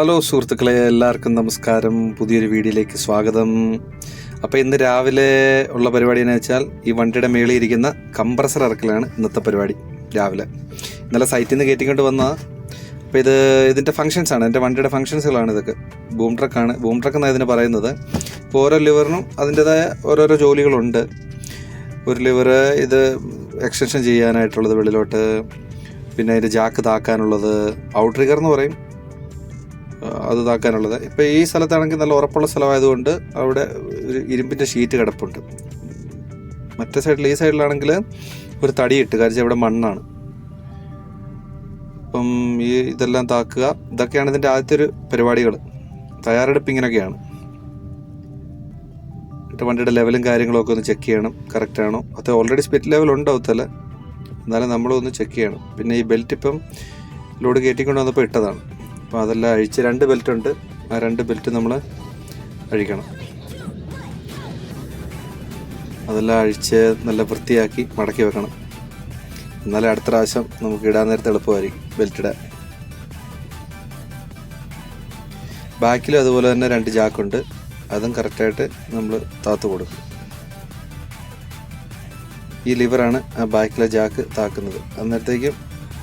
Hello സുഹൃത്തുക്കളെ, എല്ലാവർക്കും നമസ്കാരം. പുതിയൊരു വീഡിയോയിലേക്ക് സ്വാഗതം. അപ്പോൾ ഇന്ന് രാവിലെ ഉള്ള പരിപാടി എന്ന് വെച്ചാൽ ഈ വണ്ടിയുടെ മേളിൽ ഇരിക്കുന്ന കംപ്രസർ ഇറക്കലാണ് ഇന്നത്തെ പരിപാടി. രാവിലെ ഇന്നലെ സൈറ്റിൽ നിന്ന് കയറ്റിക്കൊണ്ട് വന്നതാണ്. അപ്പോൾ ഇതിൻ്റെ ഫങ്ഷൻസാണ്, എൻ്റെ വണ്ടിയുടെ ഫങ്ഷൻസുകളാണ് ഇതൊക്കെ. ബൂം ട്രക്കാണ്. ബൂം ട്രക്ക് എന്നാണ് ഇതിന് പറയുന്നത്. ഇപ്പോൾ ഓരോ ലിവറിനും അതിൻ്റേതായ ഓരോരോ ജോലികളുണ്ട്. ഒരു ലിവർ ഇത് എക്സ്റ്റൻഷൻ ചെയ്യാനായിട്ടുള്ളത് വെളിയിലോട്ട്, പിന്നെ അതിൻ്റെ ജാക്ക് താക്കാനുള്ളത്, ഔട്ട് ട്രിഗർ എന്ന് പറയും, അത് താക്കാനുള്ളത്. ഇപ്പോൾ ഈ സ്ഥലത്താണെങ്കിൽ നല്ല ഉറപ്പുള്ള സ്ഥലമായതുകൊണ്ട് അവിടെ ഒരു ഇരുമ്പിൻ്റെ ഷീറ്റ് കിടപ്പുണ്ട്. മറ്റേ സൈഡിൽ, ഈ സൈഡിലാണെങ്കിൽ ഒരു തടിയിട്ട്, കാരണം ഇവിടെ മണ്ണാണ്. അപ്പം ഇതെല്ലാം താക്കുക, ഇതൊക്കെയാണ് ഇതിൻ്റെ ആദ്യത്തെ ഒരു പരിപാടികൾ. തയ്യാറെടുപ്പ് ഇങ്ങനെയൊക്കെയാണ്. എന്നിട്ട് വണ്ടിയുടെ ലെവലും കാര്യങ്ങളൊക്കെ ഒന്ന് ചെക്ക് ചെയ്യണം, കറക്റ്റാണോ. അത് ഓൾറെഡി സ്പിറ്റ് ലെവൽ ഉണ്ടാവും തല, എന്നാലും നമ്മളൊന്ന് ചെക്ക് ചെയ്യണം. പിന്നെ ഈ ബെൽറ്റ് ഇപ്പം ലോഡ് കയറ്റിക്കൊണ്ട് വന്നപ്പോൾ ഇട്ടതാണ്. അപ്പോൾ അതെല്ലാം അഴിച്ച്, 2 ബെൽറ്റ് ഉണ്ട്, ആ 2 ബെൽറ്റ് നമ്മൾ അഴിക്കണം. അതെല്ലാം അഴിച്ച് നല്ല വൃത്തിയാക്കി മടക്കി വെക്കണം. എന്നാലേ അടുത്ത പ്രാവശ്യം നമുക്ക് ഇടാൻ നേരത്തെ എളുപ്പമായിരിക്കും ബെൽറ്റിടാൻ. ബാക്കിലും അതുപോലെ തന്നെ 2 ജാക്കുണ്ട്, അതും കറക്റ്റായിട്ട് നമ്മൾ താത്ത് കൊടുക്കും. ഈ ലിവറാണ് ആ ബാക്കിലെ ജാക്ക് താക്കുന്നത്. അന്നേരത്തേക്കും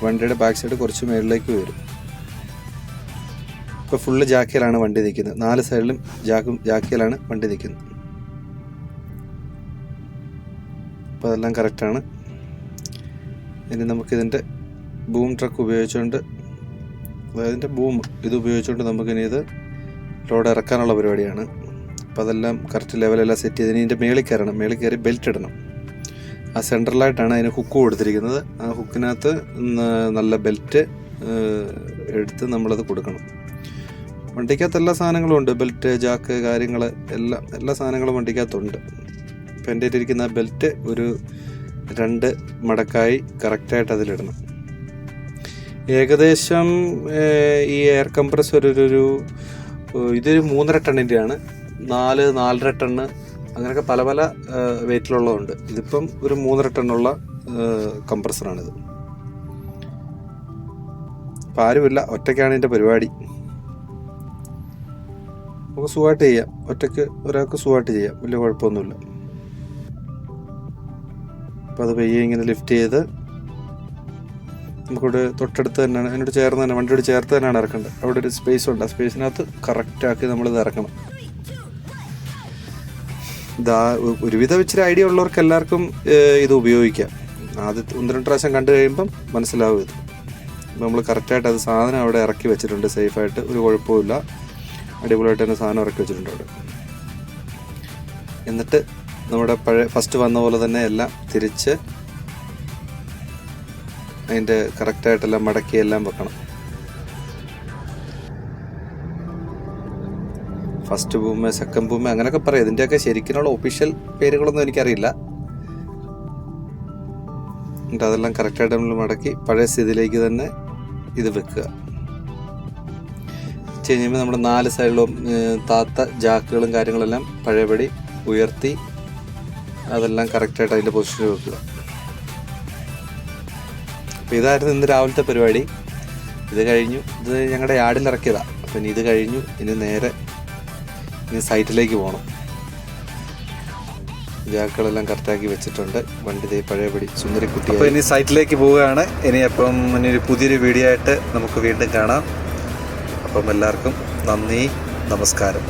വണ്ടിയുടെ ബാക്ക് സൈഡ് കുറച്ച് മുകളിലേക്ക് വരും. ഇപ്പോൾ ഫുള്ള് ജാക്കിയിലാണ് വണ്ടി നിൽക്കുന്നത്. 4 സൈഡിലും ജാക്കിയിലാണ് വണ്ടി നിൽക്കുന്നത്. അപ്പോൾ അതെല്ലാം കറക്റ്റാണ്. ഇനി നമുക്കിതിൻ്റെ ബൂം ട്രക്ക് ഉപയോഗിച്ചുകൊണ്ട്, അതായത് ബൂം ഇത് ഉപയോഗിച്ചുകൊണ്ട് നമുക്കിനി ഇത് ലോഡ് ഇറക്കാനുള്ള പരിപാടിയാണ്. അപ്പോൾ അതെല്ലാം കറക്റ്റ് ലെവലെല്ലാം സെറ്റ് ചെയ്ത് ഇതിൻ്റെ മേളിൽ കയറണം. മേളിൽ കയറി ബെൽറ്റ് ഇടണം. ആ സെൻട്രലായിട്ടാണ് അതിന് ഹുക്ക് കൊടുത്തിരിക്കുന്നത്. ആ ഹുക്കിനകത്ത് നല്ല ബെൽറ്റ് എടുത്ത് നമ്മളത് കൊടുക്കണം. വണ്ടിക്കകത്ത് എല്ലാ സാധനങ്ങളും ഉണ്ട്, ബെൽറ്റ്, ജാക്ക്, കാര്യങ്ങൾ എല്ലാ സാധനങ്ങളും വണ്ടിക്കകത്തുണ്ട്. ഇപ്പം എൻ്റെ ഇരിക്കുന്ന ബെൽറ്റ് ഒരു 2 മടക്കായി കറക്റ്റായിട്ട് അതിലിടണം. ഏകദേശം ഈ എയർ കംപ്രസർ ഇതൊരു 3.5 ടണ്ണിൻ്റെയാണ്. 4-4.5 ടണ്ണ് അങ്ങനെയൊക്കെ പല പല വെയിറ്റിലുള്ളതുണ്ട്. ഇതിപ്പം ഒരു 3.5 ടണ്ണുള്ള കംപ്രസറാണിത്. അപ്പം ആരുമില്ല, ഒറ്റയ്ക്കാണ് ഇതിൻ്റെ പരിപാടി. നമുക്ക് സുഖമായിട്ട് ചെയ്യാം, ഒറ്റയ്ക്ക് ഒരാൾക്ക് സുഖമായിട്ട് ചെയ്യാം, വലിയ കുഴപ്പമൊന്നുമില്ല. അപ്പോൾ അത് പയ്യെ ഇങ്ങനെ ലിഫ്റ്റ് ചെയ്ത് നമുക്കിവിടെ തൊട്ടടുത്ത് തന്നെയാണ്, അതിനോട് ചേർന്ന് തന്നെ, വണ്ടിയോട് ചേർത്ത് തന്നെയാണ് ഇറക്കേണ്ടത്. അവിടെ ഒരു സ്പേസ് ഉണ്ട്, ആ സ്പേസിനകത്ത് കറക്റ്റാക്കി നമ്മളിത് ഇറക്കണം. ഒരുവിധം ഇച്ചിരി ഐഡിയ ഉള്ളവർക്ക് എല്ലാവർക്കും ഇത് ഉപയോഗിക്കാം. ആദ്യത്തെ 1-2 പ്രാവശ്യം കണ്ടു കഴിയുമ്പം മനസ്സിലാവും ഇത്. നമ്മൾ കറക്റ്റായിട്ട് അത് സാധനം അവിടെ ഇറക്കി വെച്ചിട്ടുണ്ട്, സേഫായിട്ട്, ഒരു കുഴപ്പമില്ല. അടിപൊളിയായിട്ട് തന്നെ സാധനം ഇറക്കി വെച്ചിട്ടുണ്ട് അവിടെ. എന്നിട്ട് നമ്മുടെ ഫസ്റ്റ് വന്ന പോലെ തന്നെ എല്ലാം തിരിച്ച് അതിൻ്റെ കറക്റ്റായിട്ടെല്ലാം മടക്കി എല്ലാം വെക്കണം. ഫസ്റ്റ് ബൂമ്, സെക്കൻഡ് ബൂമ് അങ്ങനെയൊക്കെ പറയാം. ഇതിൻ്റെയൊക്കെ ശരിക്കുള്ള ഒഫീഷ്യൽ പേരുകളൊന്നും എനിക്കറിയില്ല. എന്നിട്ട് അതെല്ലാം കറക്റ്റായിട്ട് നമ്മൾ മടക്കി പഴയ സ്ഥിതിയിലേക്ക് തന്നെ ഇത് വെക്കുക. കഴിയുമ്പോൾ നമ്മുടെ 4 സൈഡിലും താത്ത ജാക്കുകളും കാര്യങ്ങളെല്ലാം പഴയപടി ഉയർത്തി അതെല്ലാം കറക്റ്റായിട്ട് അതിൻ്റെ പൊസിഷനിൽ വെക്കുക. അപ്പോൾ ഇതായിരുന്നു ഇന്ന് രാവിലത്തെ പരിപാടി. ഇത് കഴിഞ്ഞു. ഇത് ഞങ്ങളുടെ യാർഡിൽ ഇറക്കിയതാണ്. അപ്പം ഇത് കഴിഞ്ഞു. ഇനി സൈറ്റിലേക്ക് പോകണം. ജാക്കുകളെല്ലാം കറക്റ്റാക്കി വെച്ചിട്ടുണ്ട്. വണ്ടി പഴയപടി സുന്ദരിക്കുട്ടി. അപ്പോൾ ഇനി സൈറ്റിലേക്ക് പോവുകയാണ്. ഇനി ഒരു പുതിയൊരു വീഡിയോ ആയിട്ട് നമുക്ക് വീണ്ടും കാണാം. അപ്പം എല്ലാവർക്കും നന്ദി, നമസ്കാരം.